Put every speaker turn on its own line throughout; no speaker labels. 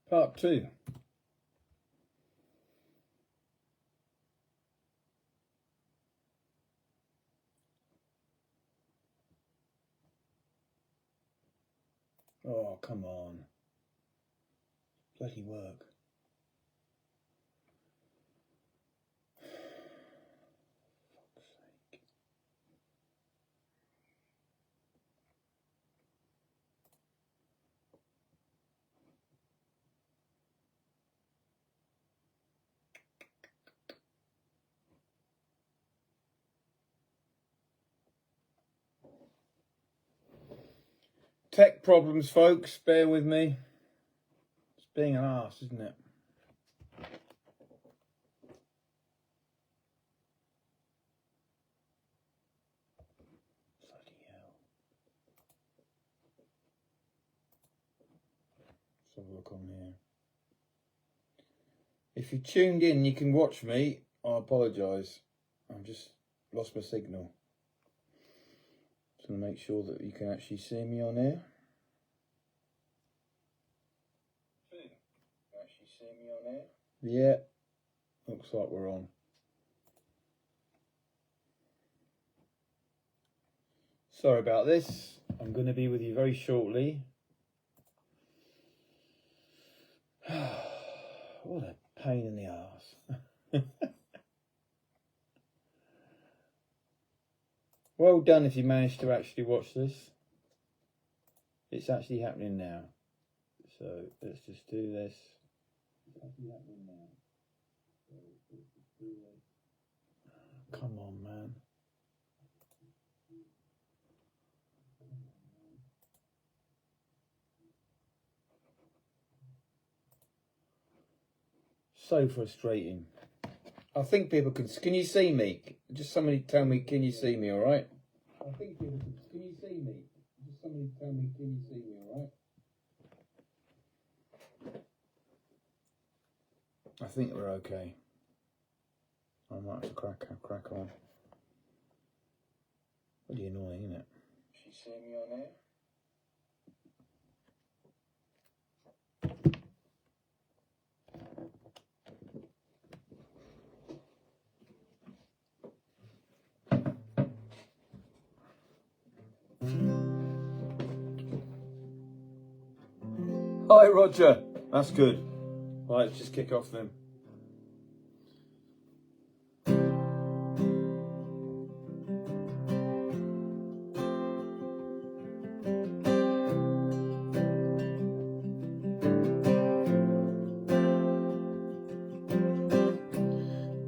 Part 2. Oh, come on. Bloody work. Fuck's sake. Tech problems, folks. Bear with me. It's being an arse, isn't it? Bloody hell. Let's have a look on here. If you tuned in, you can watch me. I apologise. I've just lost my signal. Just going to make sure that you can actually see me on here. Actually see me on here? Yeah. Looks like we're on. Sorry about this. I'm going to be with you very shortly. What a pain in the arse. Well done if you managed to actually watch this. It's actually happening now. So let's just do this. It's actually happening now. So let's just do this. Come on, man. So frustrating. I think people can you see me? Just somebody tell me, can you see me, alright? I think people can you see me? Just somebody tell me, can you see me, alright? I think we're okay. I might have to crack on. Really annoying, isn't it? She see me on air? Hi, Roger. That's good. Right, let's just kick off then.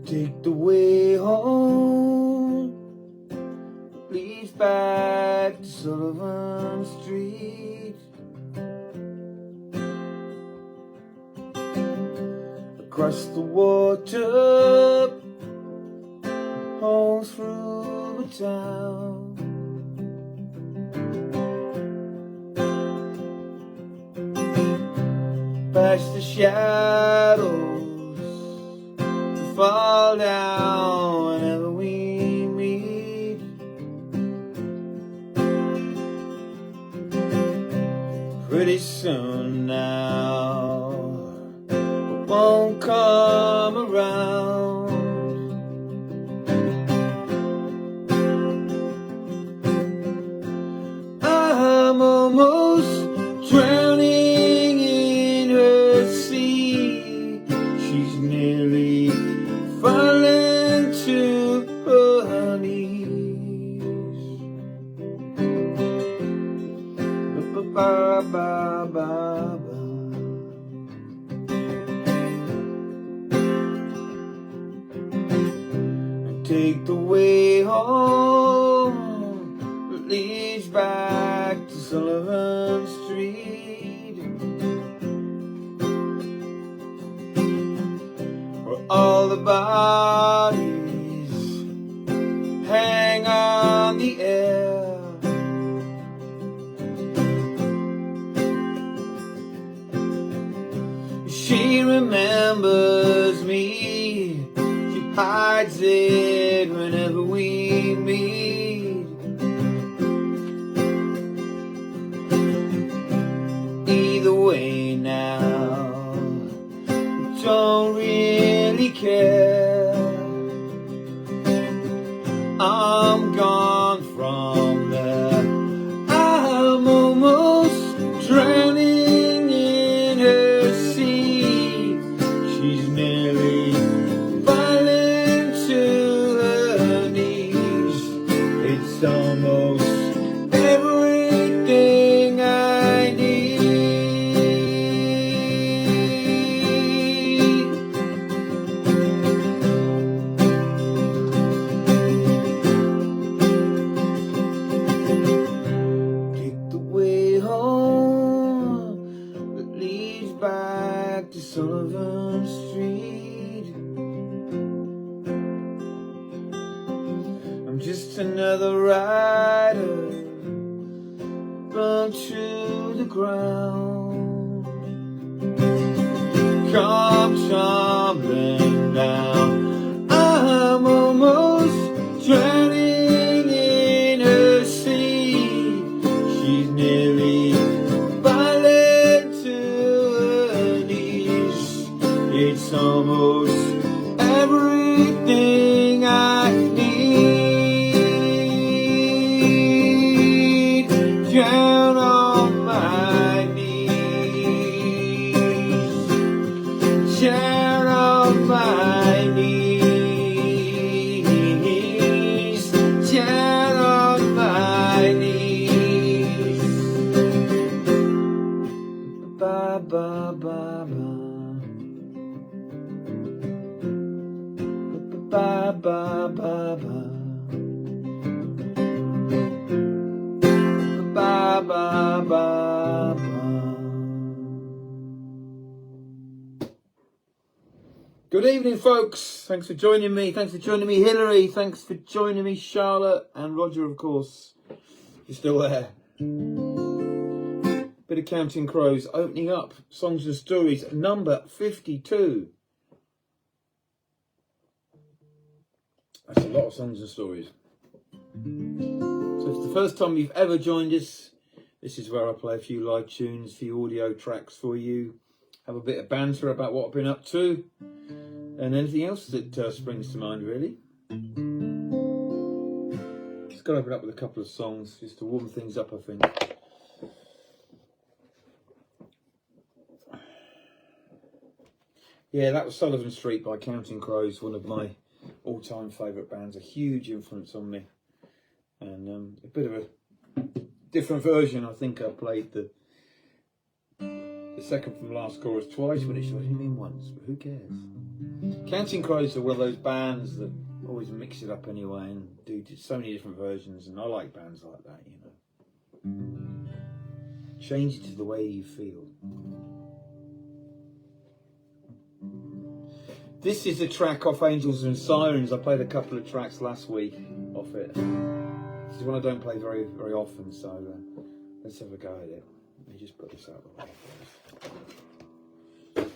Take the way home, leads back to Sullivan Street. Across the water, home through the town. Past the shadows that fall down whenever we meet. Pretty soon now won't come around. I'm almost drowning in her sea. She's nearly fallen to her knees. Ba ba ba ba ba. Take the way home that leads back to Sullivan Street, where all the bodies hang on the air. She remembers me, she hides it whenever we meet. Either way now, don't really care. I'm gone from there. I'm almost drowning in her sea. She's nearly falling to her knees. It's almost everything I need. Take the way home that leads back to Sullivan Street. I'm just another rider burned to the ground. Come tumbling down. I'm almost drowning in her sea. She's nearly fallen to her knees. It's almost everything I need. Down on my knees. Down on my knees. Down on my knees. Ba ba ba ba. Ba ba ba ba. Ba ba ba ba. Good evening, folks. Thanks for joining me. Thanks for joining me, Hillary. Thanks for joining me, Charlotte, and Roger, of course. You're still there. Bit of Counting Crows opening up Songs and Stories, number 52. That's a lot of songs and stories. So if it's the first time you've ever joined us, this is where I play a few live tunes, a few audio tracks for you, have a bit of banter about what I've been up to, and anything else that springs to mind, really. Just got to open up with a couple of songs just to warm things up, I think. Yeah, that was Sullivan Street by Counting Crows, one of my all-time favourite bands, a huge influence on me. And a bit of a different version. I think I played the second from last chorus twice, when it should have been once, but who cares? Counting Crows are one of those bands that always mix it up anyway and do so many different versions, and I like bands like that, you know. Change it to the way you feel. This is a track off Angels and Sirens. I played a couple of tracks last week off it. This is one I don't play very, very often, so let's have a go at it. Let me just put this out of the way first.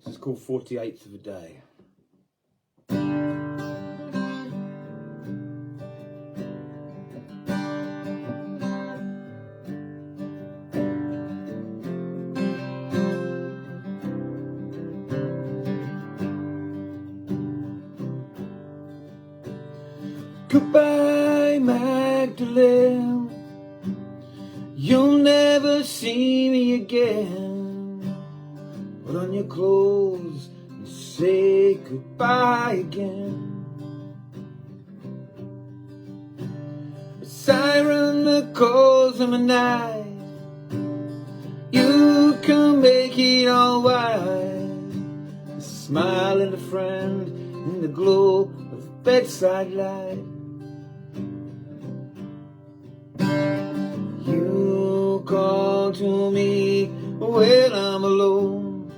This is called 48th of a Day. Goodbye, Magdalene, you'll never see me again. Put on your clothes and say goodbye again. A siren that calls in the night, you can make it all right. A smile and a friend in the glow of the bedside light. You call to me when I'm alone.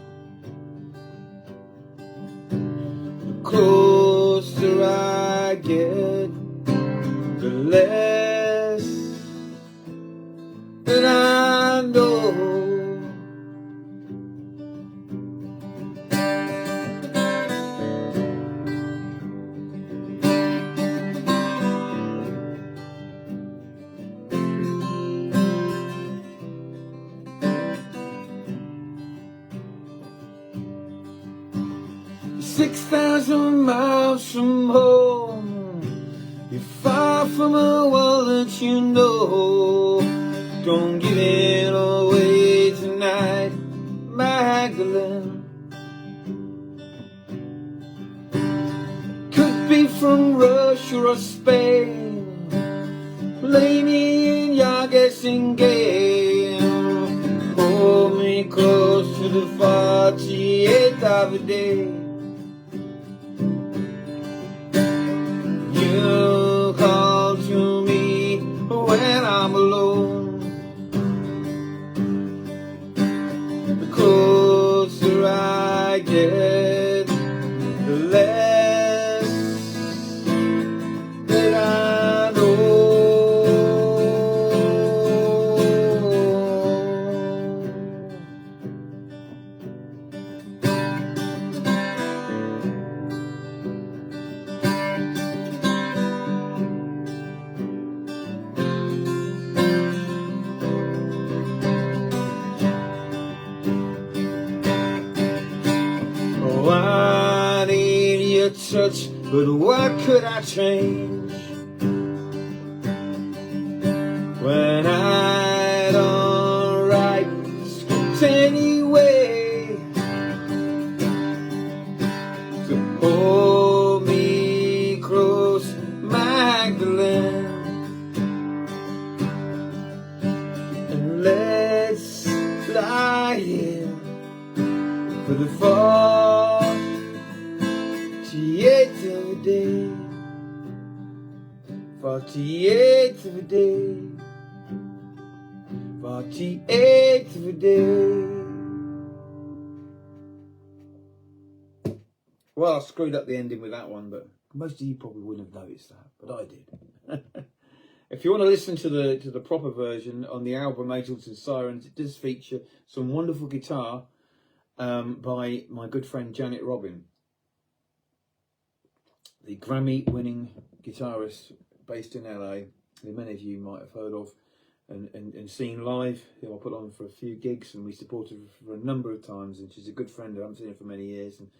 The closer I get, the less that I know. 6,000 miles from home, you're far from a world that you know. Don't give it away tonight, Magdalene. Could be from Russia or Spain, play me in your guessing game. Hold me close to the 48th of a day. You call to me when I'm alone. The closer I get, the less that I know. Oh, I need your touch, but what could I change when I don't write the script anyway? So hold me close, Magdalene, and let's lie here for the 48th of a day, 48th of a day, 48th of a day. Well, I screwed up the ending with that one, but most of you probably wouldn't have noticed that, but I did. If you want to listen to the proper version on the album Angels and Sirens, it does feature some wonderful guitar by my good friend Janet Robin, the Grammy-winning guitarist based in LA, who many of you might have heard of and seen live, who I put on for a few gigs, and we supported her for a number of times, and she's a good friend. I haven't seen her for many years, and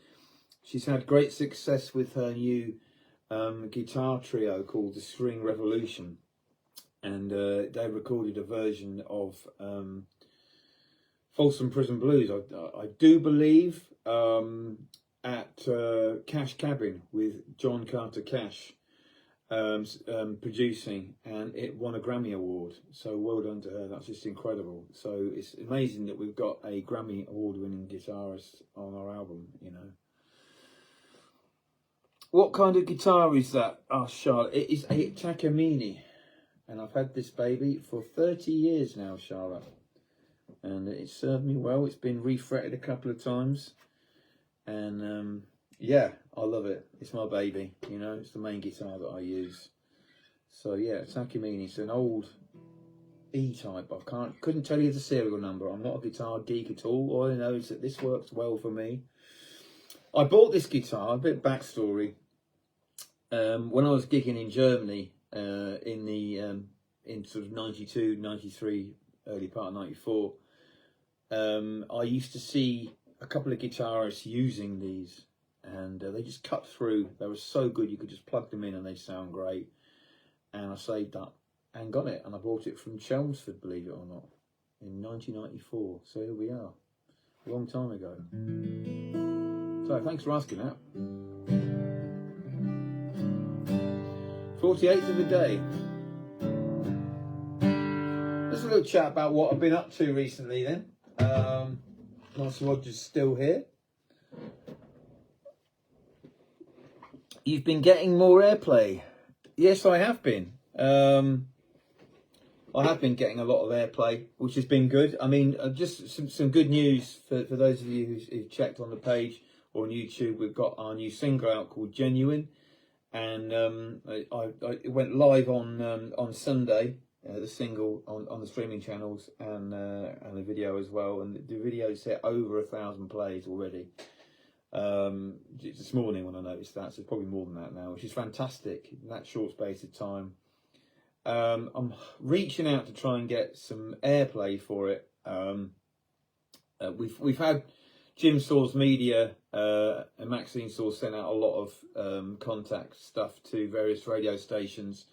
she's had great success with her new guitar trio called the String Revolution, and they recorded a version of Folsom Prison Blues, I do believe, at Cash Cabin with John Carter Cash producing, and it won a Grammy Award. So well done to her. That's just incredible. So it's amazing that we've got a Grammy Award winning guitarist on our album, you know. What kind of guitar is that? Oh, Charlotte, it is a Takamine, and I've had this baby for 30 years now, Charlotte, and it served me well. It's been refretted a couple of times, and yeah, I love it. It's my baby, you know. It's the main guitar that I use. So yeah, Takamine. It's an old E-type. Couldn't tell you the serial number. I'm not a guitar geek at all. All I know is that this works well for me. I bought this guitar, a bit of backstory. When I was gigging in Germany in sort of 92, 93, early part of 94, I used to see a couple of guitarists using these, and they just cut through. They were so good, you could just plug them in and they sound great. And I saved up and got it, and I bought it from Chelmsford, believe it or not, in 1994. So here we are, a long time ago. So thanks for asking that. 48th of a day. Let's have a little chat about what I've been up to recently then. Nice Roger's still here. You've been getting more airplay. Yes, I have been. I have been getting a lot of airplay, which has been good. I mean, just some good news for those of you who've checked on the page or on YouTube. We've got our new single out called Genuine, and it went live on Sunday. The single on the streaming channels and the video as well, and the video's hit over 1,000 plays already. This morning when I noticed that, so it's probably more than that now, which is fantastic in that short space of time. I'm reaching out to try and get some airplay for it. We've had Jim Saw's media and Maxine Saw sent out a lot of contact stuff to various radio stations,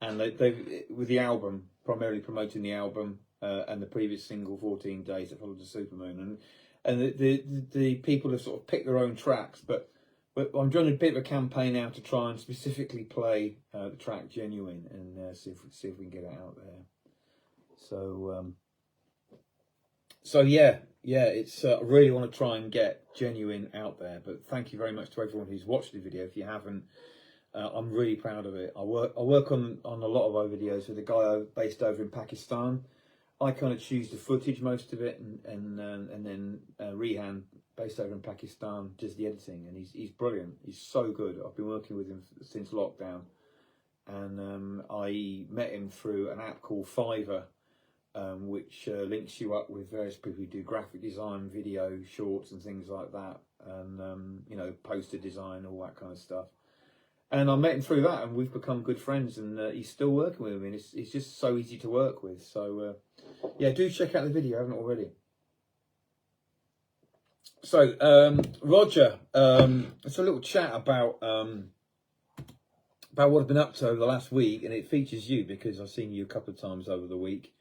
and they with the album, primarily promoting the album and the previous single 14 Days That Followed the Supermoon, and the people have sort of picked their own tracks, but I'm doing a bit of a campaign now to try and specifically play the track Genuine, and see if we can get it out there. So yeah, it's I really want to try and get Genuine out there. But thank you very much to everyone who's watched the video. If you haven't, I'm really proud of it. I work on a lot of our videos with a guy based over in Pakistan. I kind of choose the footage, most of it, and then Rehan, based over in Pakistan, does the editing, and he's brilliant. He's so good. I've been working with him since lockdown, and I met him through an app called Fiverr, which links you up with various people who do graphic design, video, shorts, and things like that, and you know, poster design, all that kind of stuff. And I met him through that, and we've become good friends, and he's still working with me, and it's just so easy to work with. So yeah, do check out the video, I haven't already. So Roger, it's a little chat about what I've been up to over the last week, and it features you because I've seen you a couple of times over the week.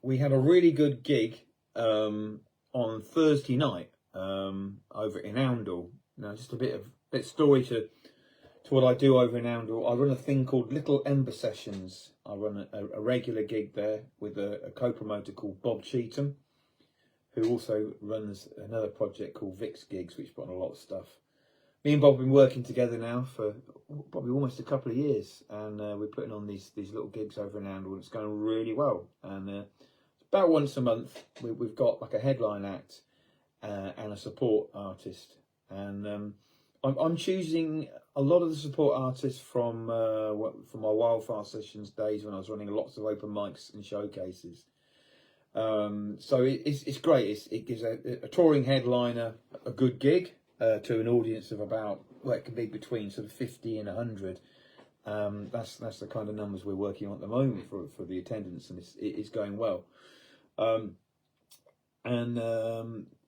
We had a really good gig on Thursday night over in Oundle. Now, just a bit story to what I do over in Oundle. I run a thing called Little Ember Sessions. I run a regular gig there with a co-promoter called Bob Cheetham, who also runs another project called Vix Gigs, which put on a lot of stuff. Me and Bob have been working together now for probably almost a couple of years, and we're putting on these little gigs over in Oundle, and it's going really well. And about once a month, we've got like a headline act and a support artist, and I'm choosing a lot of the support artists from my Wildfire Sessions days when I was running lots of open mics and showcases. So it's great. It gives a touring headliner a good gig to an audience of about, well, it can be between sort of 50 and 100. That's the kind of numbers we're working on at the moment for the attendance, and it's going well.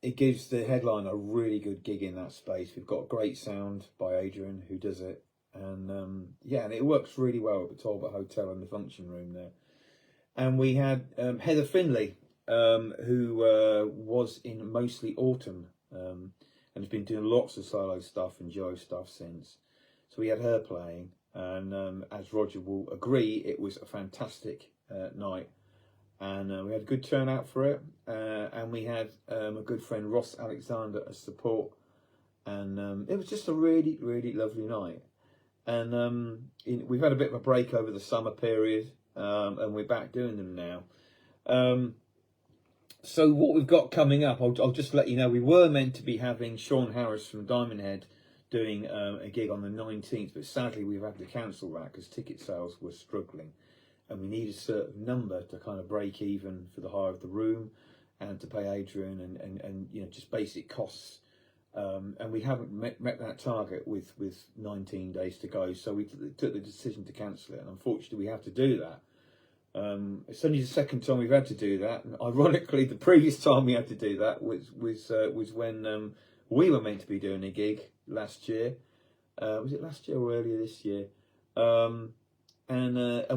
It gives the headliner a really good gig in that space. We've got great sound by Adrian, who does it, and yeah, and it works really well at the Talbot Hotel and the function room there. And we had Heather Finley, who was in Mostly Autumn, and has been doing lots of solo stuff and duo stuff since. So we had her playing, and as Roger will agree, it was a fantastic night. And we had a good turnout for it, and we had a good friend, Ross Alexander, as support. And it was just a really, really lovely night. And we've had a bit of a break over the summer period, and we're back doing them now. So what we've got coming up, I'll just let you know, we were meant to be having Sean Harris from Diamond Head doing a gig on the 19th, but sadly we've had to cancel that because ticket sales were struggling, and we need a certain number to kind of break even for the hire of the room and to pay Adrian and you know, just basic costs. And we haven't met that target with 19 days to go, so we took the decision to cancel it, and unfortunately we have to do that. It's only the second time we've had to do that, and ironically the previous time we had to do that was when we were meant to be doing a gig last year. Was it last year or earlier this year? And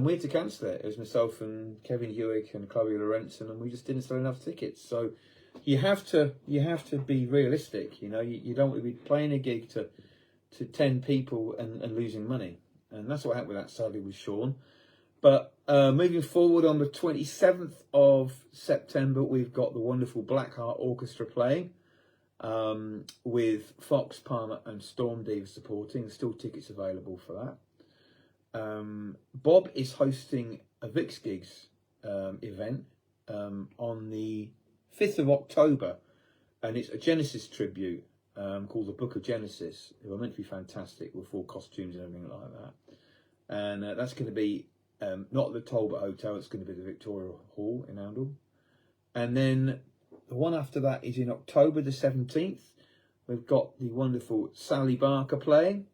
we had to cancel it. It was myself and Kevin Hewick and Chloe Lorentzen, and we just didn't sell enough tickets. So you have to be realistic. You know, you don't want to be playing a gig to 10 people and losing money, and that's what happened with that, sadly, with Sean. But moving forward, on the 27th of September, we've got the wonderful Blackheart Orchestra playing, with Fox, Palmer and Storm Diva supporting. There's still tickets available for that. Bob is hosting a Vix Gigs event on the 5th of October, and it's a Genesis tribute called The Book of Genesis, who are meant to be fantastic with full costumes and everything like that. And that's going to be not at the Talbot Hotel, it's going to be the Victoria Hall in Oundle. And then the one after that is in October the 17th. We've got the wonderful Sally Barker playing.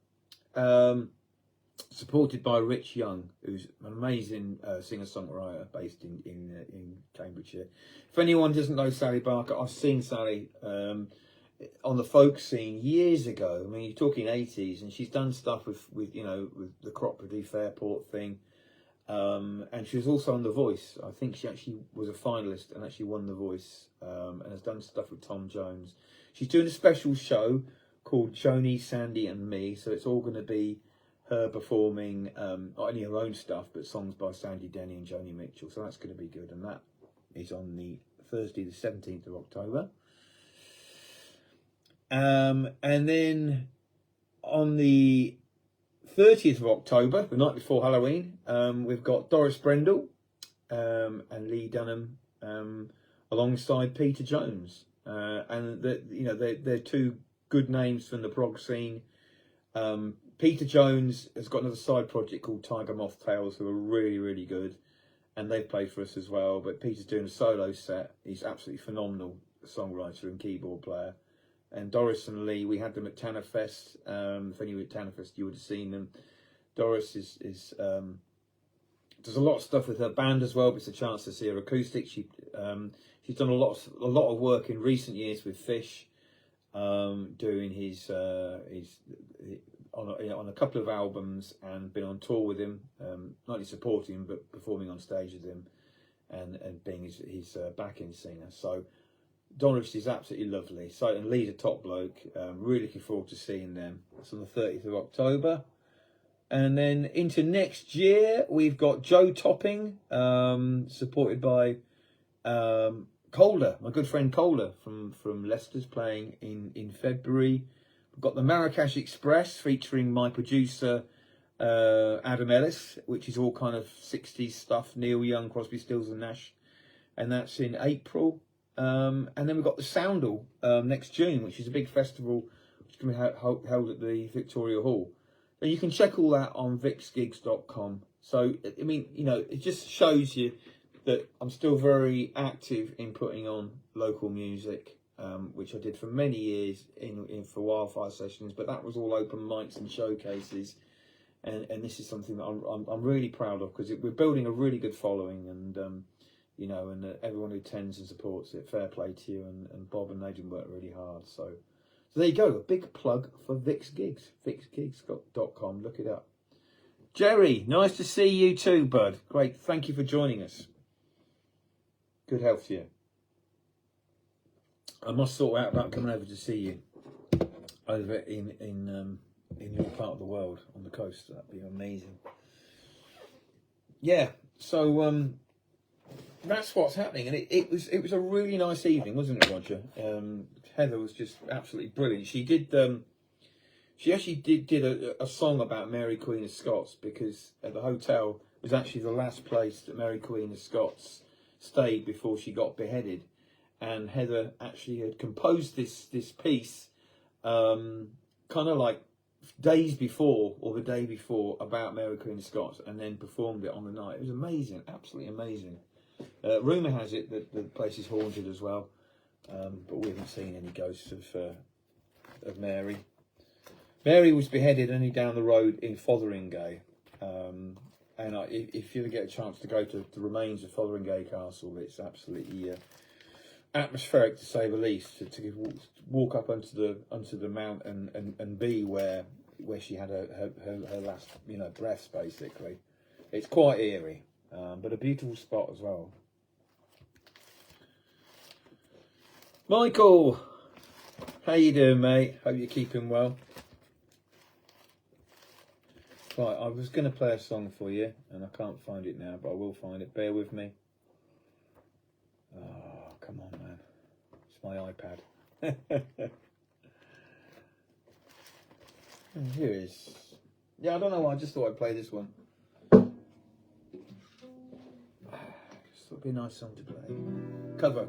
supported by Rich Young, who's an amazing singer-songwriter based in Cambridgeshire. If anyone doesn't know Sally Barker, I've seen Sally on the folk scene years ago. I mean, you're talking 80s, and she's done stuff with the Cropley Fairport thing. And she was also on The Voice. I think she actually was a finalist and actually won The Voice, and has done stuff with Tom Jones. She's doing a special show called Joni, Sandy and Me, so it's all going to be her performing not only her own stuff but songs by Sandy Denny and Joni Mitchell, so that's going to be good, and that is on the Thursday the 17th of October. And then on the 30th of October, the night before Halloween, we've got Doris Brendel and Lee Dunham alongside Peter Jones, and they're two good names from the prog scene. Peter Jones has got another side project called Tiger Moth Tales, who are really, really good, and they've played for us as well. But Peter's doing a solo set. He's absolutely phenomenal songwriter and keyboard player. And Doris and Lee, we had them at Tanner Fest. If any were at Tanner Fest, you would have seen them. Doris is does a lot of stuff with her band as well, but it's a chance to see her acoustic. She's done a lot of work in recent years with Fish, doing his on a couple of albums, and been on tour with him, not only supporting him but performing on stage with him, and being his backing singer. So Doris is absolutely lovely. So, and Lee's a top bloke. Really looking forward to seeing them. It's on the 30th of October. And then into next year, we've got Joe Topping, supported by Calder, my good friend Calder from Leicester's, playing in February. We've got the Marrakesh Express featuring my producer Adam Ellis, which is all kind of 60s stuff, Neil Young, Crosby, Stills and Nash, and that's in April. And then we've got the Soundal next June, which is a big festival which is going to be held at the Victoria Hall. And you can check all that on vixgigs.com. So, I mean, it just shows you that I'm still very active in putting on local music, which I did for many years for Wildfire Sessions, but that was all open mics and showcases. And this is something that I'm really proud of, because we're building a really good following, and and everyone who attends and supports it, fair play to you, and Bob and Nathan work really hard. So there you go, a big plug for Vix Gigs, vixgigs.com, look it up. Jerry, nice to see you too, bud. Great, thank you for joining us. Good health to you. I must sort out about coming over to see you over in your part of the world on the coast. That'd be amazing. Yeah, so that's what's happening, and it was a really nice evening, wasn't it, Roger? Heather was just absolutely brilliant. She actually did a song about Mary Queen of Scots, because at the hotel was actually the last place that Mary Queen of Scots stayed before she got beheaded, and Heather actually had composed this piece kind of like days before, or the day before, about Mary Queen of Scots, and then performed it on the night. It was amazing, absolutely amazing. Rumour has it that the place is haunted as well, but we haven't seen any ghosts of Mary. Mary was beheaded only down the road in Fotheringay, and if you ever get a chance to go to the remains of Fotheringay Castle, it's absolutely atmospheric, to say the least. To walk up onto the mount and be where she had her last breaths, basically. It's quite eerie, but a beautiful spot as well. Michael, how you doing, mate? Hope you're keeping well. Right, I was going to play a song for you, and I can't find it now, but I will find it. Bear with me. Oh, come on, man. It's my iPad. Here it is. Yeah, I don't know why, I just thought I'd play this one. Just thought it'd be a nice song to play. Cover.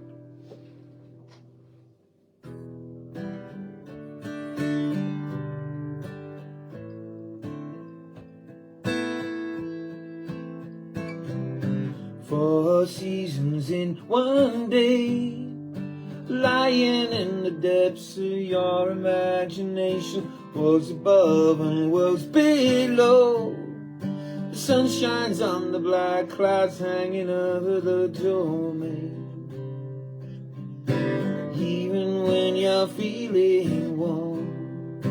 Four seasons in one day, lying in the depths of your imagination, worlds above and worlds below. The sun shines on the black clouds hanging over the domain. Even when you're feeling warm,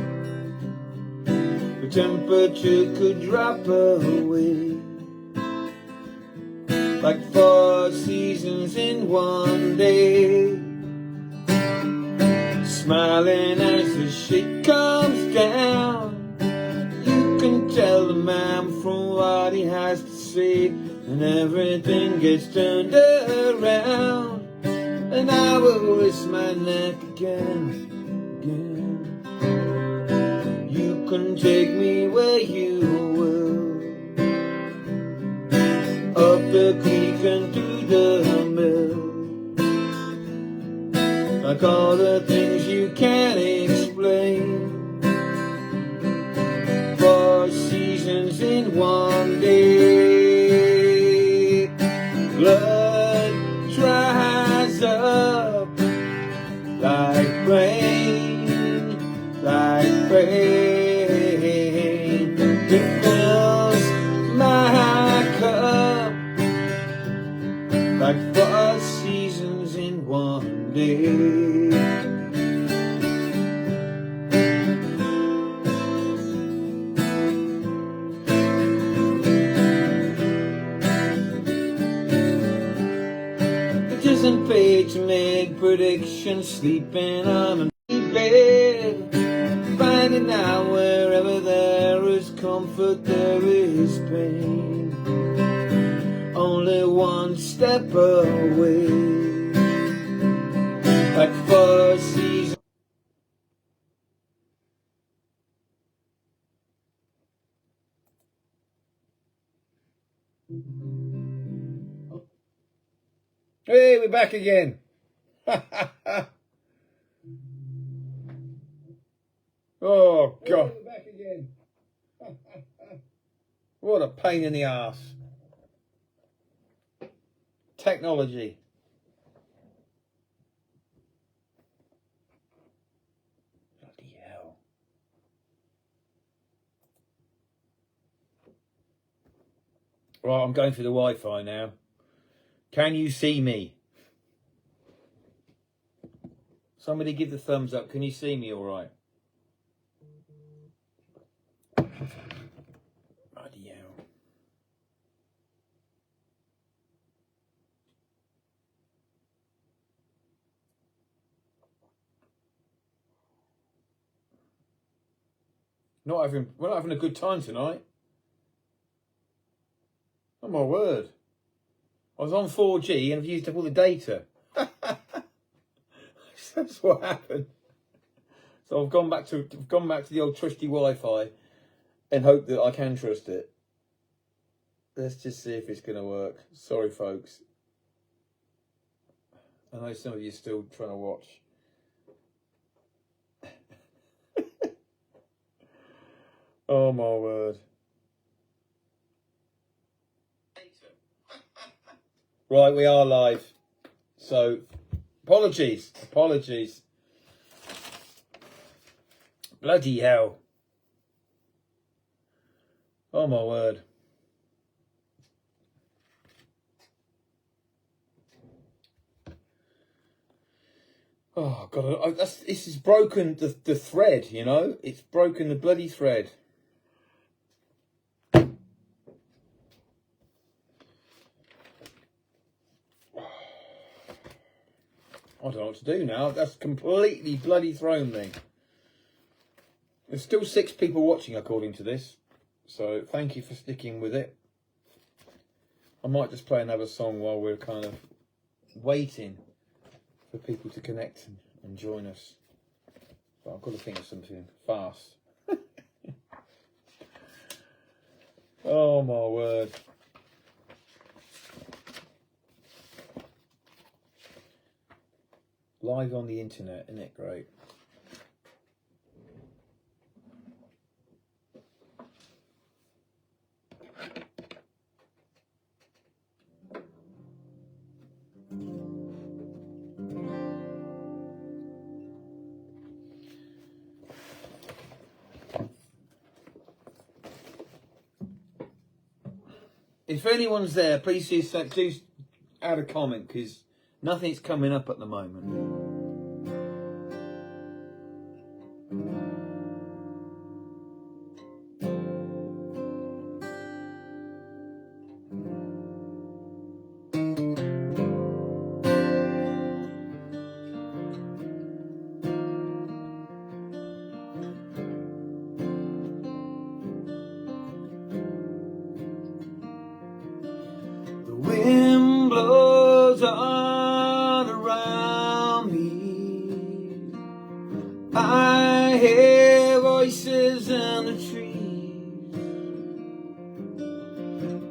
the temperature could drop away, like 4 seasons in one day. Smiling as the shit comes down, you can tell the man from what he has to say, and everything gets turned around. And I will risk my neck again. You can take me where you will, up the creek and through the mill, like all the things you can't explain. 4 seasons in one day. Blood dries up like rain, like rain. It fills my cup like 4 seasons in one day. It isn't paid to make predictions, sleeping on a bed, finding out wherever there is comfort there is pain, only one step away, like 4 seasons. Hey, we're back again. Oh God. Hey, we're back again. What a pain in the ass. Technology. Bloody hell. Right, I'm going through the Wi-Fi now. Can you see me? Somebody give the thumbs up. Can you see me all right? Bloody hell. We're not having a good time tonight. Oh my word. I was on 4G and I've used up all the data. That's what happened. So I've gone back to the old trusty Wi-Fi and hope that I can trust it. Let's just see if it's going to work. Sorry, folks. I know some of you are still trying to watch. Oh my word. Right, we are live. So, apologies. Bloody hell. Oh my word. Oh God, this has broken the thread, you know? It's broken the bloody thread. I don't know what to do now. That's completely bloody thrown me. There's still 6 people watching according to this. So thank you for sticking with it. I might just play another song while we're kind of waiting for people to connect and join us. But I've got to think of something fast. Oh my word. Live on the internet, isn't it great? If anyone's there, please do add a comment, because nothing's coming up at the moment. Wind blows on around me. I hear voices in the trees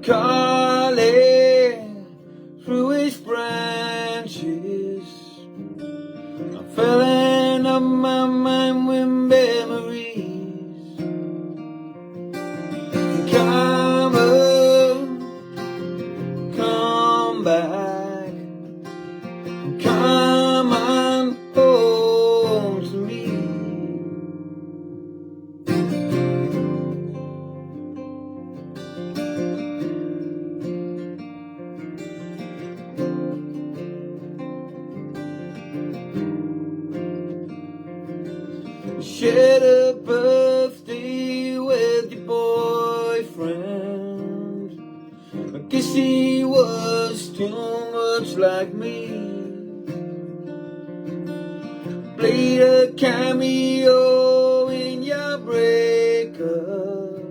calling through its branches. I'm filling up my mind with memories. Carmen, come back, come on home to me. Shared a birthday with your boyfriend. I guess he was too much like me. Played a cameo in your breakup,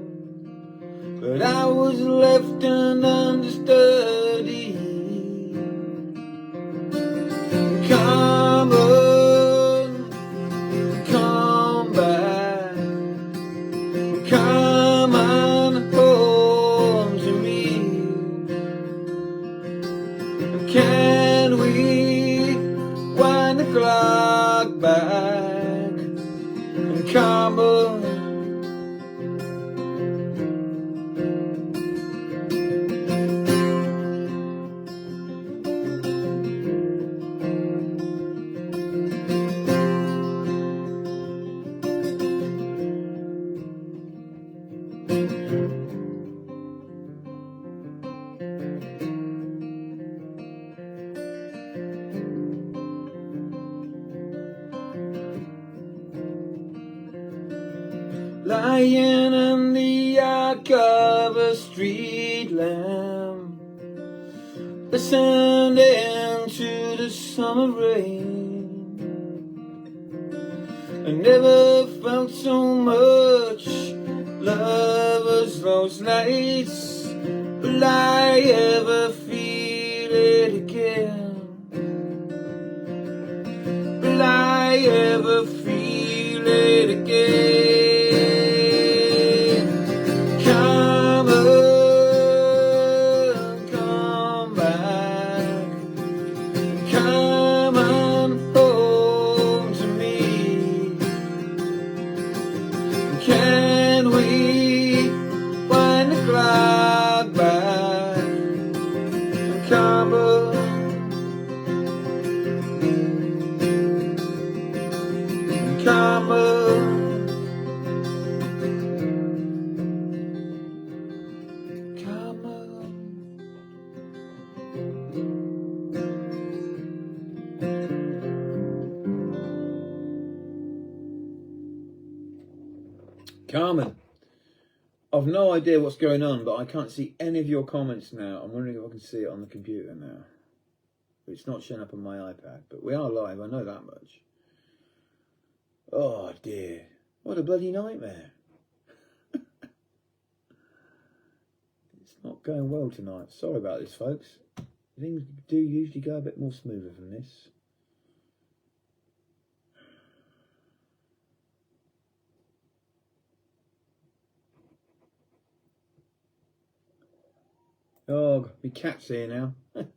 but I was left an understudy. Come on, come back, come on home to me. Can we wind the clock back and come on? Lying in the arc of a street lamp, listening to the summer rain. I never felt so much love as those nights. Will I ever feel it again? Will I ever feel it again? Come on, come back, come on home to me. Can we wind the clock back? Come on. Come on. Come on. Carmen, I've no idea what's going on, but I can't see any of your comments now. I'm wondering if I can see it on the computer now. It's not showing up on my iPad, but we are live, I know that much. Oh dear, what a bloody nightmare. It's not going well tonight. Sorry about this, folks. Things do usually go a bit more smoother than this. Oh, my cat's here now. Let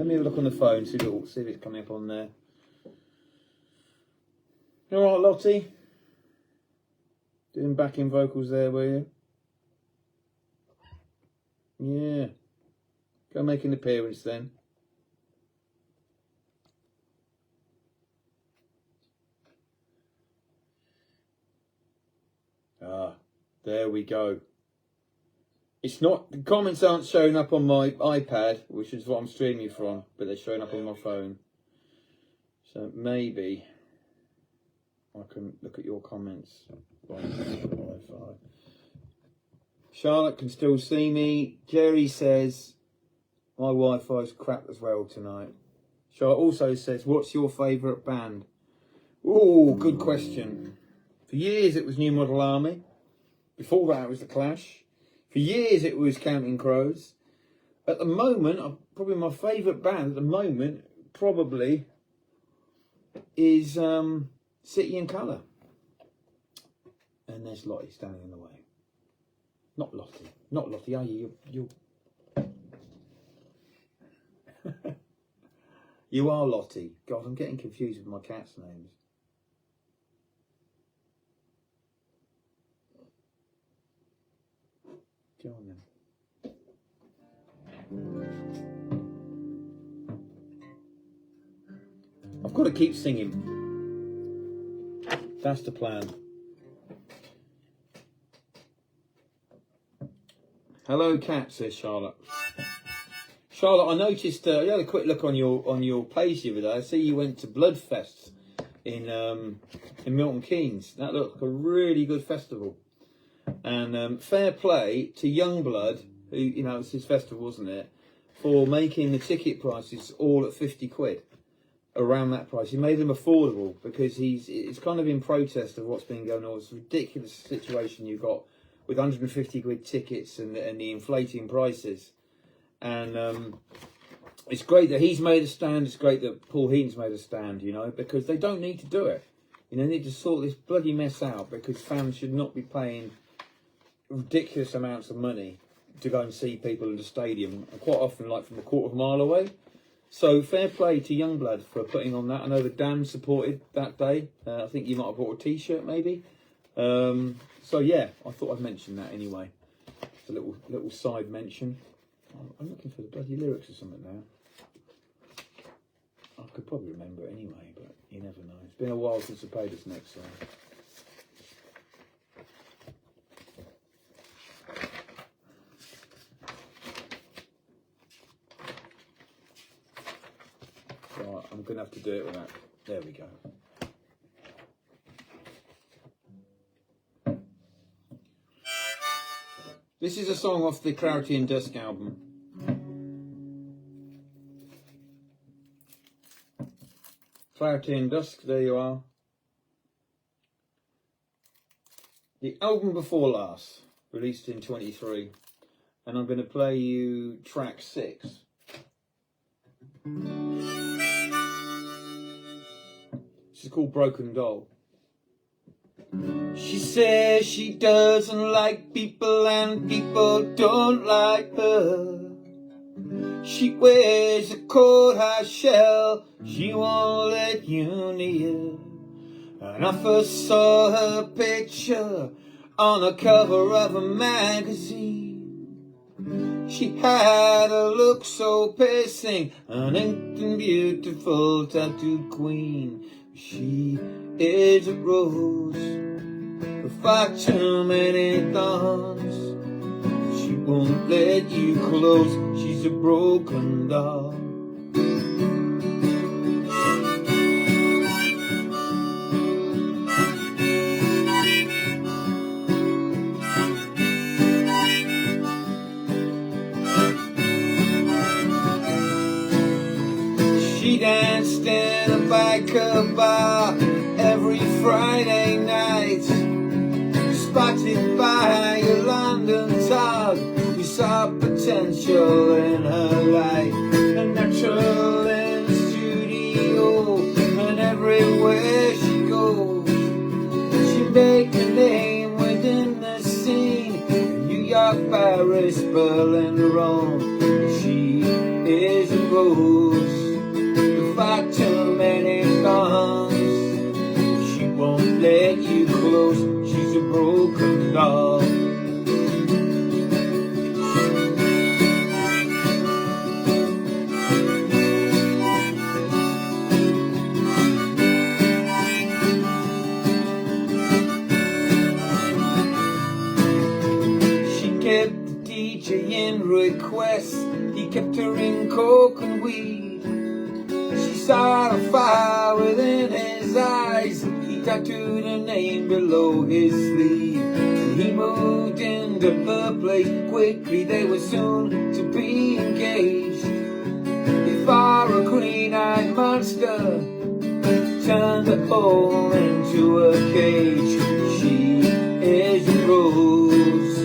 me have a look on the phone, see if it's coming up on there. All right, Lottie. Doing backing vocals there, were you? Yeah. Go make an appearance then. Ah, there we go. It's not, the comments aren't showing up on my iPad, which is what I'm streaming from, but they're showing up on my phone. So maybe I can look at your comments on Wi-Fi. Charlotte can still see me. Jerry says my Wi-Fi's crap as well tonight. Charlotte also says, what's your favourite band? Oh, good question. For years it was New Model Army. Before that it was The Clash. For years it was Counting Crows. At the moment, probably my favourite band at the moment probably is City and Colour. And there's Lottie standing in the way. Not Lottie. Not Lottie, are you? You're... You are Lottie. God, I'm getting confused with my cat's names. Go on then. I've got to keep singing. That's the plan. Hello, cat, says Charlotte. Charlotte, I noticed. I had a quick look on your page the other day. I see you went to Bloodfest in Milton Keynes. That looked like a really good festival. And fair play to Youngblood, who, you know, it's his festival, wasn't it, for making the ticket prices all at 50 quid, around that price. He made them affordable because it's kind of in protest of what's been going on. It's a ridiculous situation you've got with 150 quid tickets and the inflating prices. And it's great that he's made a stand. It's great that Paul Heaton's made a stand, you know, because they don't need to do it. You know, they need to sort this bloody mess out, because fans should not be paying ridiculous amounts of money to go and see people in the stadium, and quite often like from a quarter of a mile away. So fair play to Youngblood for putting on that. I know the Dan supported that day. I think you might have bought a t-shirt maybe. So yeah, I thought I'd mention that anyway. It's a little side mention. I'm looking for the bloody lyrics or something now. I could probably remember it anyway, but you never know. It's been a while since I played this next song. Right, I'm going to have to do it with that. There we go. This is a song off the Clarity and Dusk album. Clarity and Dusk, there you are. The album before last, released in 23. And I'm going to play you track 6. This is called Broken Doll. She says she doesn't like people and people don't like her. She wears a cold high shell, she won't let you near. And I first saw her picture on the cover of a magazine. She had a look so piercing, an inked and beautiful tattooed queen. She is a rose with far too many thorns. She won't let you close, she's a broken doll. She danced in a biker bar every Friday night, spotted by a London tug. We saw potential in her life, a natural in the studio, and everywhere she goes, she make a name within the scene. New York, Paris, Berlin, Rome. She is a rose with far too many thorns. She won't let you close, she's a broken doll. She kept the kept her in coke and weed. She saw the fire within his eyes. He tattooed her name below his sleeve. And he moved into the place quickly. They were soon to be engaged. Before a green-eyed monster turned the bull into a cage. She is a rose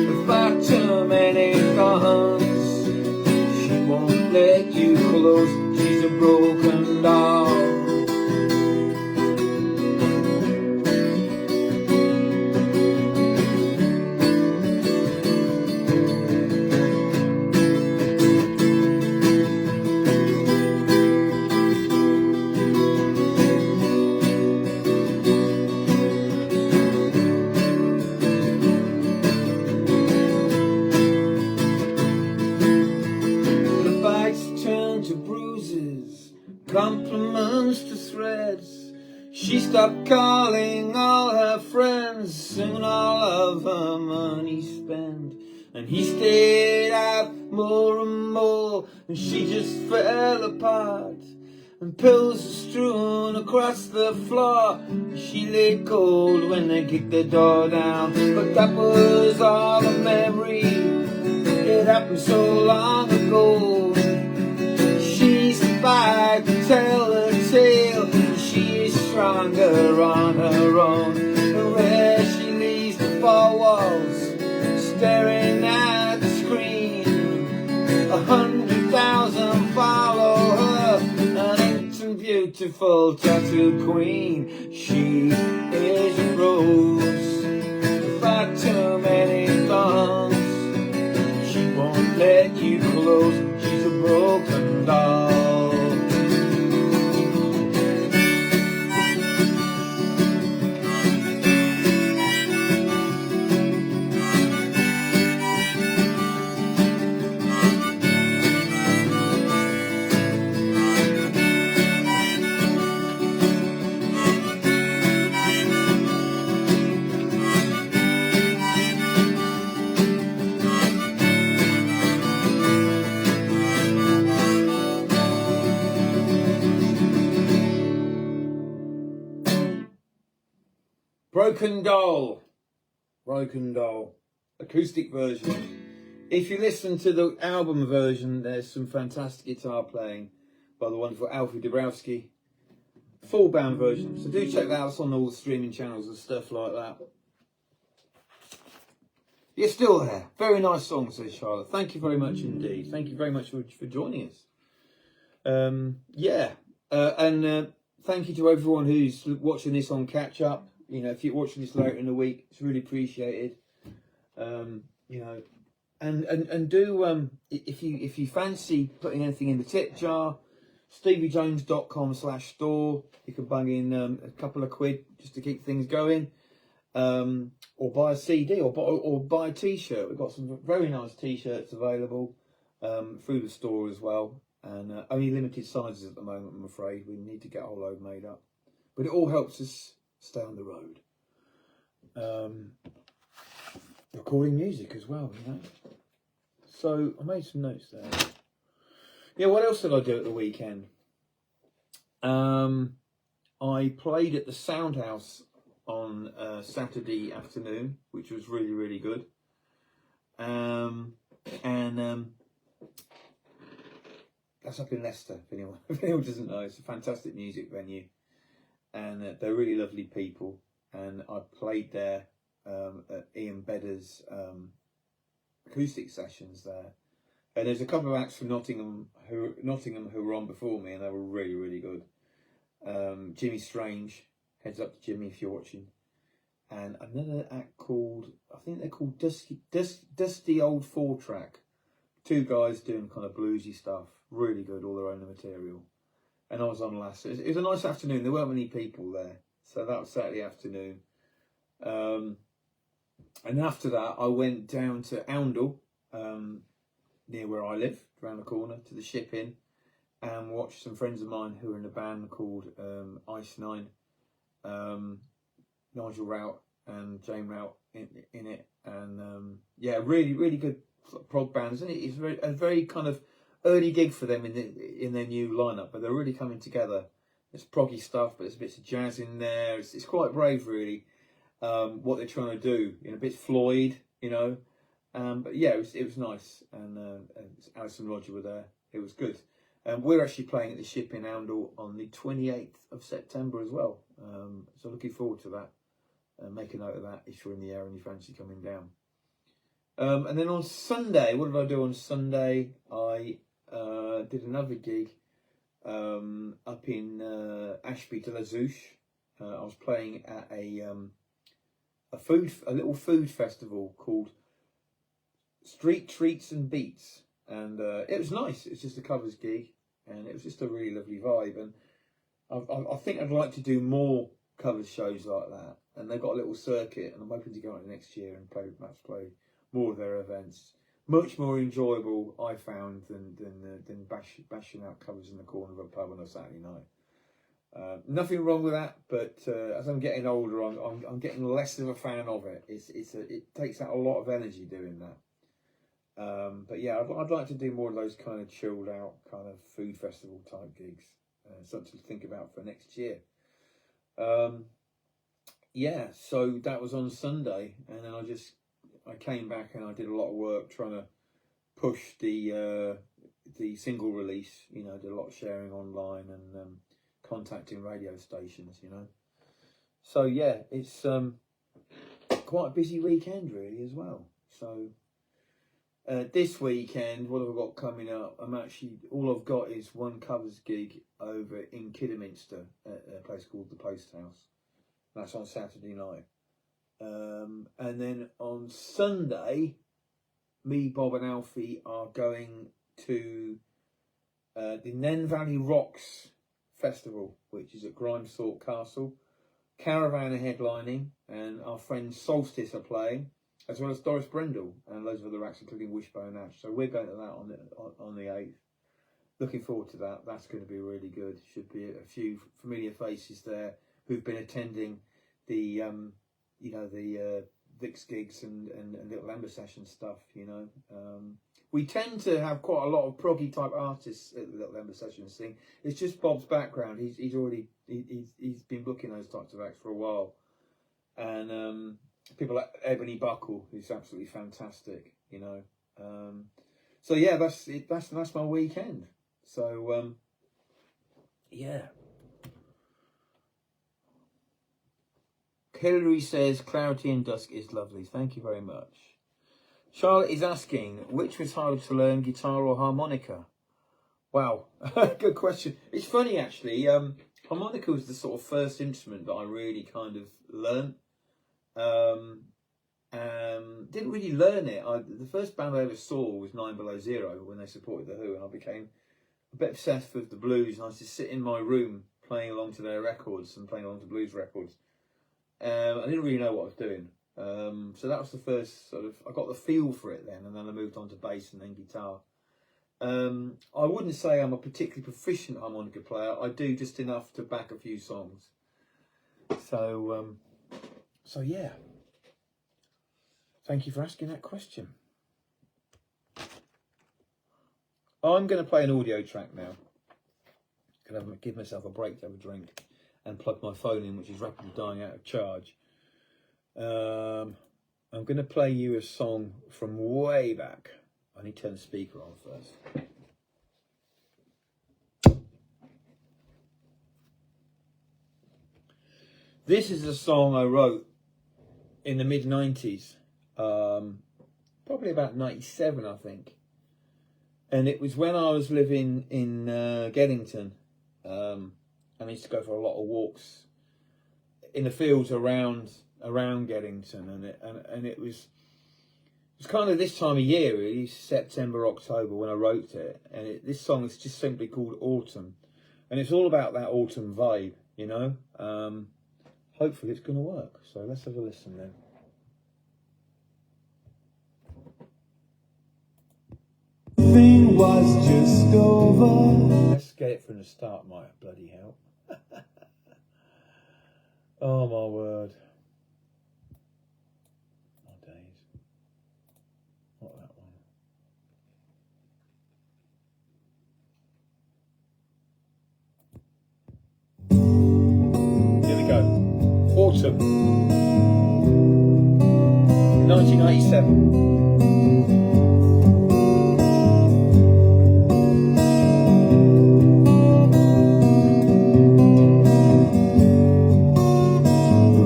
with far too many thorns. She won't let you close. She's a broken doll. Compliments to threads. She stopped calling all her friends. Soon all of her money spent, and he stayed out more and more, and she just fell apart. And pills were strewn across the floor. She lay cold when they kicked the door down. But that was all a memory. It happened so long ago. She survived to tell her tale. She is stronger on her own. And where she leaves the four walls, staring at the screen, 100,000 follow her, an ancient beautiful tattooed queen. She is a rose with far too many thorns. She won't let you close. She's a broken doll. Broken Doll. Broken Doll. Acoustic version. If you listen to the album version, there's some fantastic guitar playing by the wonderful Alfie Dabrowski. Full band version. So do check that out. It's on all the streaming channels and stuff like that. You're still there. Very nice song, says Charlotte. Thank you very much indeed. Thank you very much for joining us. Thank you to everyone who's watching this on catch up. You know, if you're watching this later in the week, it's really appreciated. You know, and do if you fancy putting anything in the tip jar, steviejones.com/store. You can bung in a couple of quid just to keep things going, or buy a CD or buy a t-shirt. We've got some very nice t-shirts available through the store as well, and only limited sizes at the moment. I'm afraid we need to get a whole load made up, but it all helps us stay on the road. Recording music as well, you know. So I made some notes there. Yeah, what else did I do at the weekend? I played at the Sound House on Saturday afternoon, which was really, really good. That's up in Leicester, if anyone doesn't know. It's a fantastic music venue. And they're really lovely people. And I played there at Ian Bedder's acoustic sessions there. And there's a couple of acts from Nottingham who were on before me, and they were really, really good. Jimmy Strange, heads up to Jimmy if you're watching. And another act called, I think they're called Dusty Old 4-Track. Two guys doing kind of bluesy stuff. Really good, all their own material. And I was on last. It was a nice afternoon. There weren't many people there. So that was Saturday afternoon. And after that, I went down to Oundle, near where I live, around the corner, to the Ship Inn, and watched some friends of mine who are in a band called Ice Nine. Nigel Rout and Jane Rout in it. And yeah, really, really good prog bands. And it's a very kind of early gig for them in their new lineup, but they're really coming together. There's proggy stuff, but there's bits of jazz in there. It's quite brave, really, what they're trying to do. You know, a bit Floyd, you know. But yeah, it was nice, and Alice and Roger were there. It was good. We're actually playing at the Ship in Oundle on the 28th of September as well. So looking forward to that. Make a note of that if you're in the area and you fancy coming down. And then on Sunday, what did I do on Sunday? I did another gig up in Ashby de la Zouche. I was playing at a little food festival called Street Treats and Beats, and it was nice. It's just a covers gig, and it was just a really lovely vibe. And I think I'd like to do more covers shows like that. And they've got a little circuit, and I'm hoping to go out next year and play more of their events. Much more enjoyable, I found, than bashing out covers in the corner of a pub on a Saturday night. Nothing wrong with that, but as I'm getting older, I'm getting less of a fan of it. It takes out a lot of energy doing that. But yeah, I'd like to do more of those kind of chilled out, kind of food festival type gigs. Something to think about for next year. Yeah, so that was on Sunday, and then I came back and I did a lot of work trying to push the single release. You know, did a lot of sharing online and contacting radio stations. You know, so yeah, it's quite a busy weekend really as well. So this weekend, what have I got coming up? All I've got is one covers gig over in Kidderminster at a place called the Post House. That's on Saturday night. And then on Sunday, me, Bob and Alfie are going to the Nen Valley Rocks Festival, which is at Grimesthorpe Castle. Caravan are headlining, and our friends Solstice are playing, as well as Doris Brendel and loads of other acts, including Wishbone Ash. So we're going to that on the 8th. Looking forward to that. That's going to be really good. Should be a few familiar faces there who've been attending the Vix gigs and Little Ember Session stuff, you know. We tend to have quite a lot of proggy type artists at the Little Ember Session thing. It's just Bob's background. He's been booking those types of acts for a while, and people like Ebony Buckle, who's absolutely fantastic, you know. So yeah, that's it. That's my weekend. So yeah. Hillary says, clarity in dusk is lovely. Thank you very much. Charlotte is asking, which was harder to learn, guitar or harmonica? Wow, good question. It's funny, actually. Harmonica was the sort of first instrument that I really kind of learned. Didn't really learn it. The first band I ever saw was 9 Below Zero when they supported The Who, and I became a bit obsessed with the blues. And I used to sit in my room playing along to their records and playing along to blues records. I didn't really know what I was doing. So that was the first sort of, I got the feel for it then, and then I moved on to bass and then guitar. I wouldn't say I'm a particularly proficient harmonica player. I do just enough to back a few songs. So yeah. Thank you for asking that question. I'm going to play an audio track now. Going to give myself a break to have a drink and plug my phone in, which is rapidly dying out of charge. I'm going to play you a song from way back. I need to turn the speaker on first. This is a song I wrote in the mid-90s, probably about 97, I think. And it was when I was living in Geddington. I used to go for a lot of walks in the fields around Geddington, and it was kind of this time of year, really, September, October, when I wrote it. And this song is just simply called Autumn, and it's all about that autumn vibe, you know. Hopefully it's going to work. So let's have a listen then. Thing was just over. Let's get it from the start, my bloody hell. Oh my word. My days. Not that one. Autumn, 1997.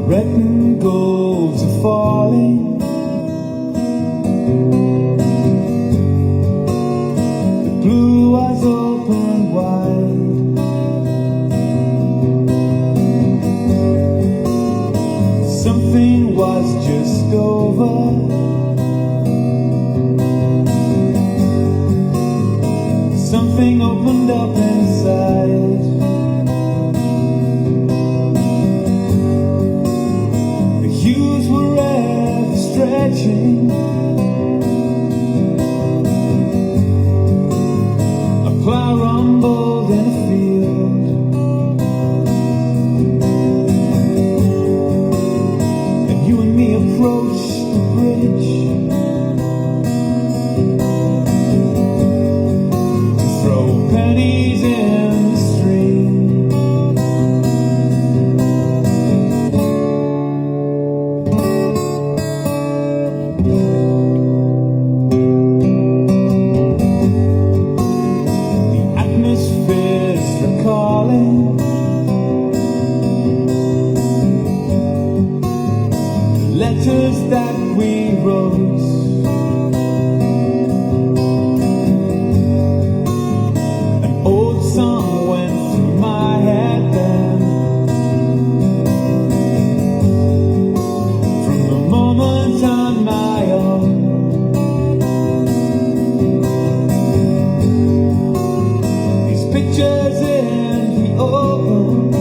Rectangles are falling, the blue eyes open wide. Something was just over, something opened up inside. Hues were ever stretching, a plow rumbled in a field, and you and me approached the bridge to throw pennies in the stream. Letters that we wrote, an old song went through my head then. From the moment on my own, these pictures in the open,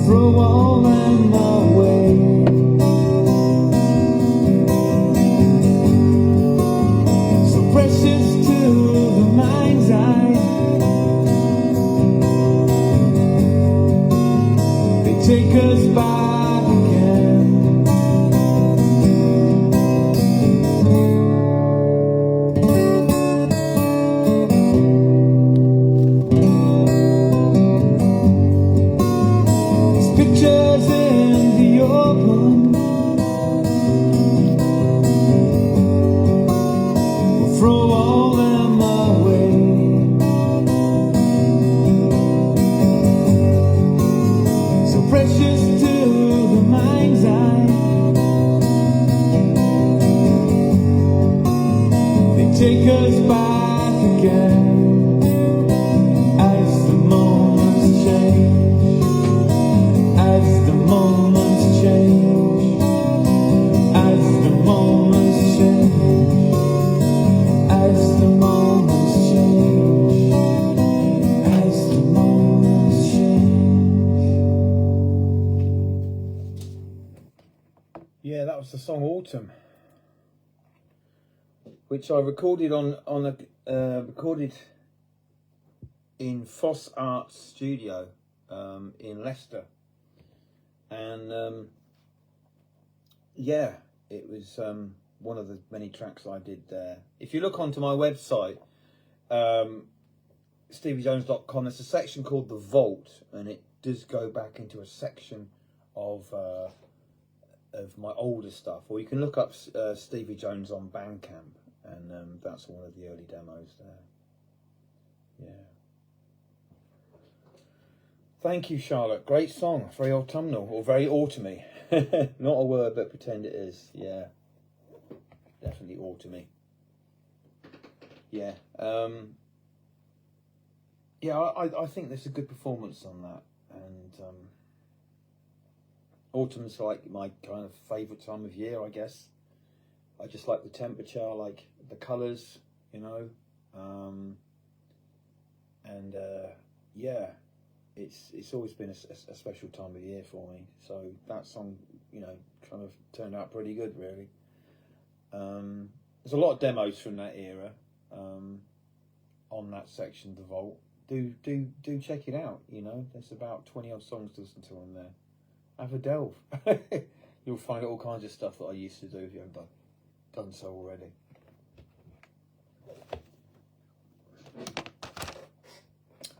throw all them away. So precious to the mind's eye, they take us back again. Pictures in the open, we'll throw all them away. So precious to the mind's eye, they take us back again. As the moments change, as the moments change, as the moments change, as the moments change, as the moments change.
Yeah, that was the song Autumn, which I recorded recorded in Foss Arts Studio in Leicester. And yeah, it was one of the many tracks I did there. If you look onto my website, steviejones.com, there's a section called The Vault, and it does go back into a section of my older stuff. Or you can look up Stevie Jones on Bandcamp, and that's one of the early demos there. Yeah. Thank you, Charlotte. Great song. Very autumnal, or very autumny. Not a word, but pretend it is. Yeah. Definitely autumny. Yeah. Yeah, I think there's a good performance on that. And autumn's like my kind of favourite time of year, I guess. I just like the temperature, I like the colours, you know. Yeah. It's always been a special time of year for me. So that song, you know, kind of turned out pretty good, really. There's a lot of demos from that era on that section of The Vault. Do check it out, you know. There's about 20 odd songs to listen to on there. Have a delve. You'll find all kinds of stuff that I used to do if you haven't done so already.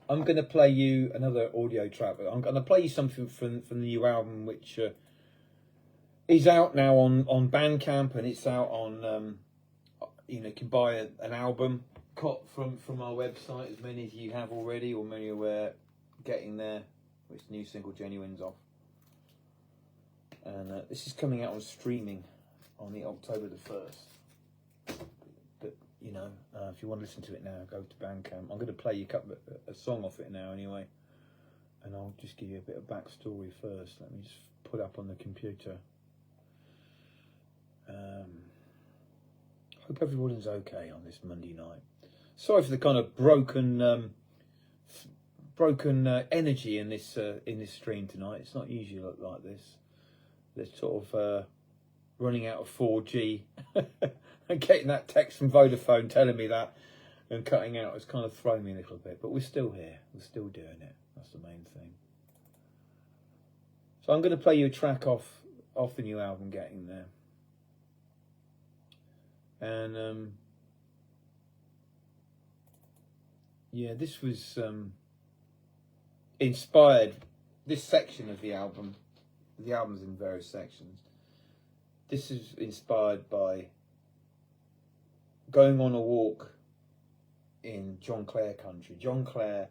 I'm going to play you another audio track. I'm going to play you something from the new album, which is out now on Bandcamp, and it's out on, you can buy an album cut from our website, as many as you have already, or many are getting there. It's new single Genuines off. And this is coming out on streaming on the October the 1st. But, if you want to listen to it now, go to Bandcamp. I'm going to play you a song off it now anyway. And I'll just give you a bit of backstory first. Let me just put up on the computer. Hope everyone's okay on this Monday night. Sorry for the kind of broken energy in this stream tonight. It's not usually like this. They're sort of running out of 4G and getting that text from Vodafone telling me that and cutting out has kind of thrown me a little bit. But we're still here. We're still doing it. That's the main thing. So I'm going to play you a track off the new album, Getting There. And this was inspired. This section of the album's in various sections. This is inspired by going on a walk in John Clare country. John Clare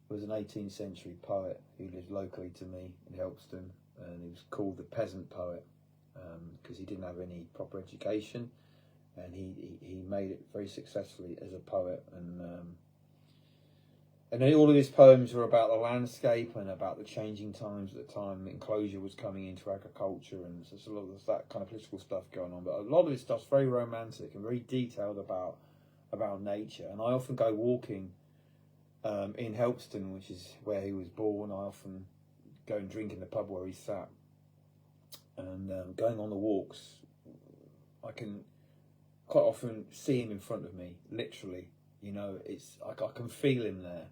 was an 18th century poet who lived locally to me in Helpston, and he was called the peasant poet because he didn't have any proper education, and he made it very successfully as a poet. And all of his poems were about the landscape and about the changing times at the time. Enclosure was coming into agriculture, and there's a lot of that kind of political stuff going on. But a lot of his stuff's very romantic and very detailed about nature. And I often go walking in Helpston, which is where he was born. I often go and drink in the pub where he sat. And going on the walks, I can quite often see him in front of me, literally. It's I can feel him there.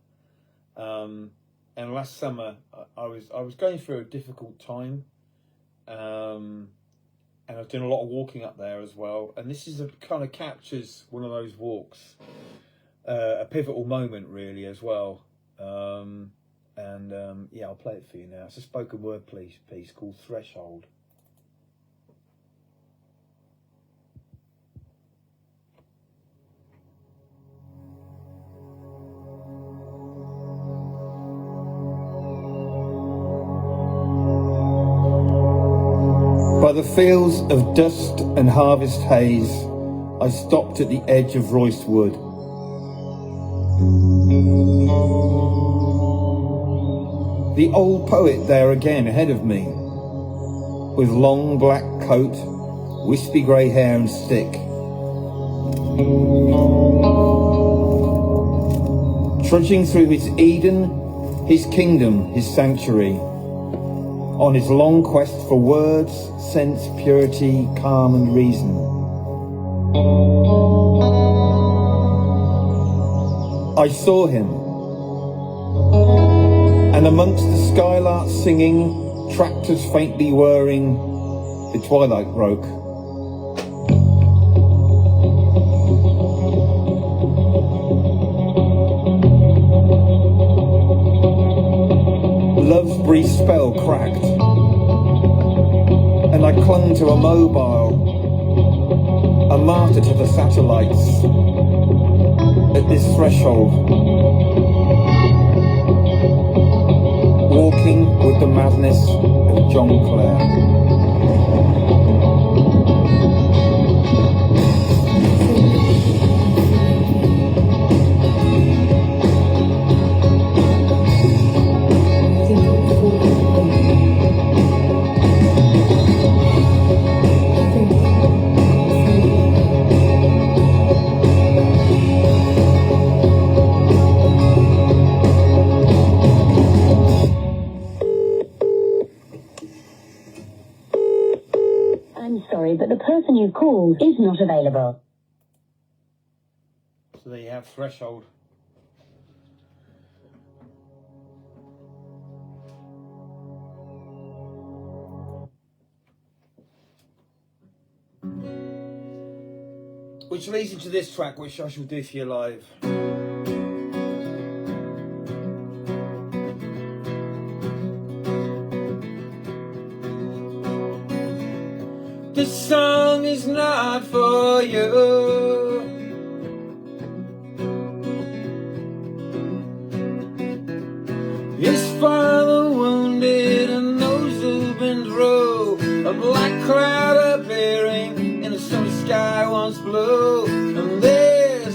And last summer I was going through a difficult time, and I was doing a lot of walking up there as well. And this is kind of captures one of those walks, a pivotal moment really as well. I'll play it for you now. It's a spoken word piece called Threshold. By the fields of dust and harvest haze, I stopped at the edge of Royce Wood. The old poet there again ahead of me, with long black coat, wispy grey hair and stick. Trudging through his Eden, his kingdom, his sanctuary, on his long quest for words, sense, purity, calm and reason. I saw him, and amongst the skylarks singing, tractors faintly whirring, the twilight broke. Love's brief spell cracked, and I clung to a mobile, a martyr to the satellites, at this threshold, walking with the madness of John Clare.
But the person you've called is not available.
So there you have Threshold. Which leads into this track, which I shall do for you live. is not for you. It's for the wounded and those who've been through a black cloud appearing in a summer sky once blue. And this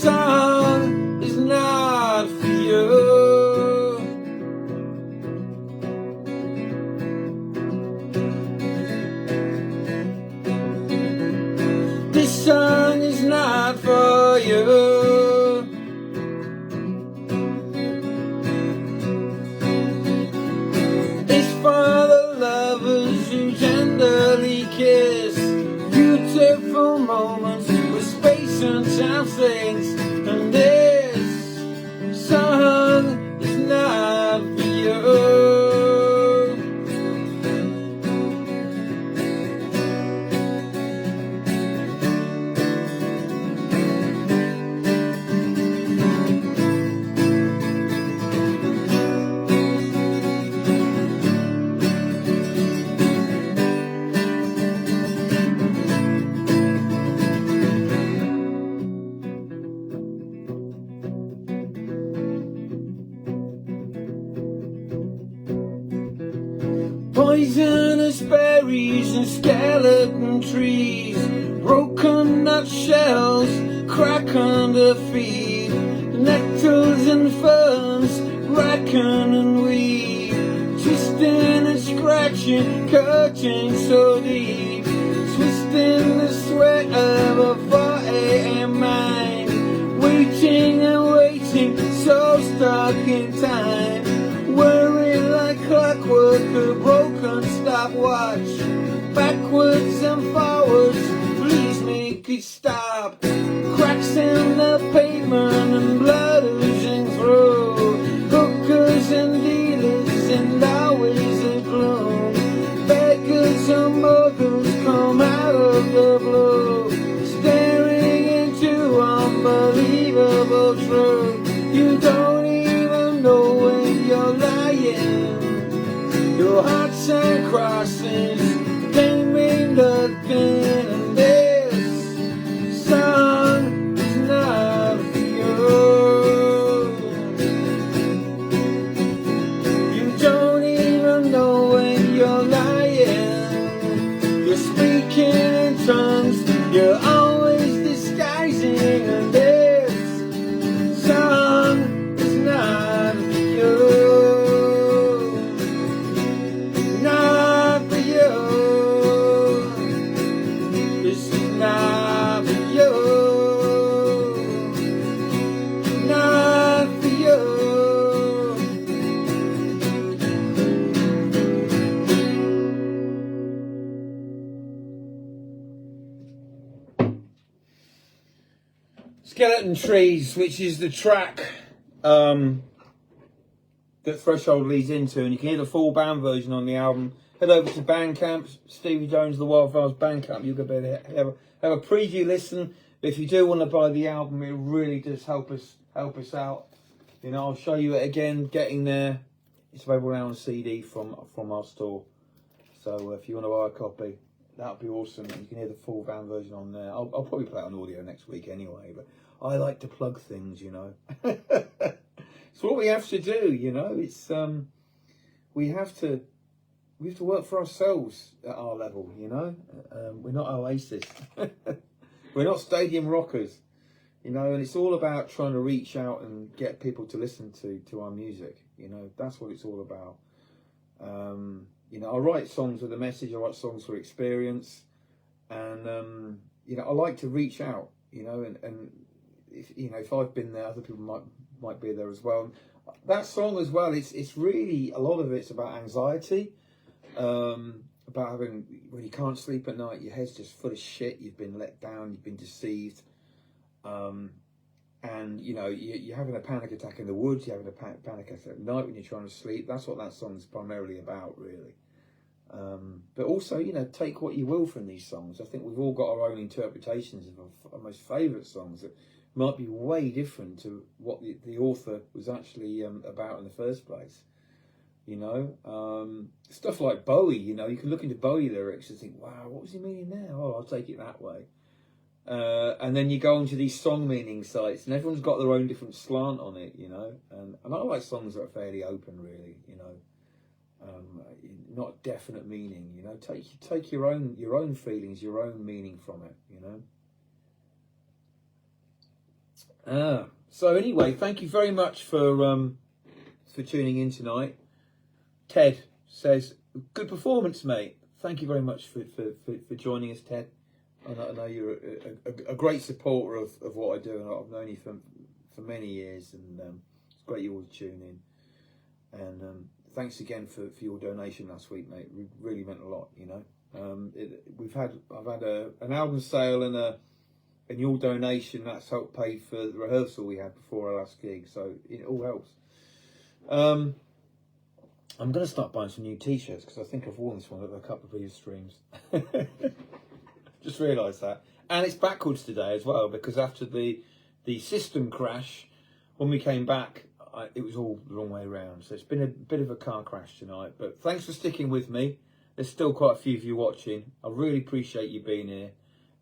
song is not for you. This song is not for you. For the lovers who tenderly kiss, beautiful moments where space and time sinks. And this song is not for you. Poisonous berries and skeleton trees, broken nutshells crack under feet, nettles and ferns bracken and weed, twisting and scratching, cutting so deep, twisting the sweat of a 4 a.m. mind, waiting and waiting, so stuck in time. Whirring like clockwork, a broken stopwatch, backwards and forwards, please make it stop. Cracks in the pavement and blood oozing through, hookers and dealers and always a gloom, beggars and muggers come out of the blue, staring into unbelievable truth. You don't even know when you're lying. Your hearts and crosses can't mean nothing. And this song is not for you. You don't even know when you're lying. You're speaking in tongues, you're always disguising. And this song is not for you. Not for you. This is not for you. Not for you. Skeleton Trees, which is the track that Threshold leads into, and you can hear the full band version on the album. Head over to Bandcamp, Stevie Jones, The Wildfires Bandcamp. You'll be able to have a preview listen. But if you do want to buy the album, it really does help us out. You know, I'll show you it again. Getting there, it's available now on CD from our store. So if you want to buy a copy, that'd be awesome. You can hear the full band version on there. I'll probably play it on audio next week anyway. But I like to plug things, you know. It's what we have to do, you know. It's we have to work for ourselves at our level, you know. We're not Oasis. We're not stadium rockers, you know. And it's all about trying to reach out and get people to listen to our music, you know. That's what it's all about. You know, I write songs with a message. I write songs for experience, and you know, I like to reach out, you know, and if I've been there, other people might be there as well. That song as well, it's really, a lot of it's about anxiety, about having, when you can't sleep at night, your head's just full of shit, you've been let down, you've been deceived, and you know, you're having a panic attack in the woods, you're having a panic attack at night when you're trying to sleep. That's what that song's primarily about, really. But also, you know, take what you will from these songs. I think we've all got our own interpretations of our most favourite songs that might be way different to what the author was actually about in the first place. you know. Stuff like Bowie, you know, you can look into Bowie lyrics and think, wow, what was he meaning there? Oh, I'll take it that way. And then you go onto these song meaning sites, and everyone's got their own different slant on it, you know. And I like songs that are fairly open, really, you know. Not definite meaning, you know. Take your own feelings, your own meaning from it, you know. So anyway, thank you very much for tuning in tonight. Ted says, good performance, mate. Thank you very much for joining us, Ted. I know you're a great supporter of what I do, and I've known you for many years, and it's great you all tune in. And thanks again for your donation last week, mate. It really meant a lot, you know. I've had an album sale and your donation that's helped pay for the rehearsal we had before our last gig, so it all helps. I'm going to start buying some new t-shirts because I think I've worn this one at a couple of previous streams. Just realised that. And it's backwards today as well, because after the system crash, when we came back, it was all the wrong way around. So it's been a bit of a car crash tonight. But thanks for sticking with me. There's still quite a few of you watching. I really appreciate you being here.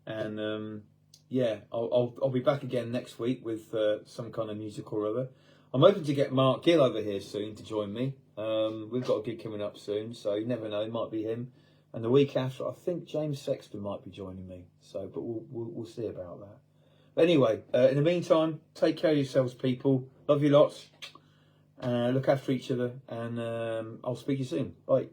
And yeah, I'll be back again next week with some kind of music or other. I'm hoping to get Mark Gill over here soon to join me. We've got a gig coming up soon, so you never know, it might be him. And the week after, I think James Sexton might be joining me. So, but we'll see about that. But anyway, in the meantime, take care of yourselves, people. Love you lots. Look after each other, and I'll speak to you soon. Bye.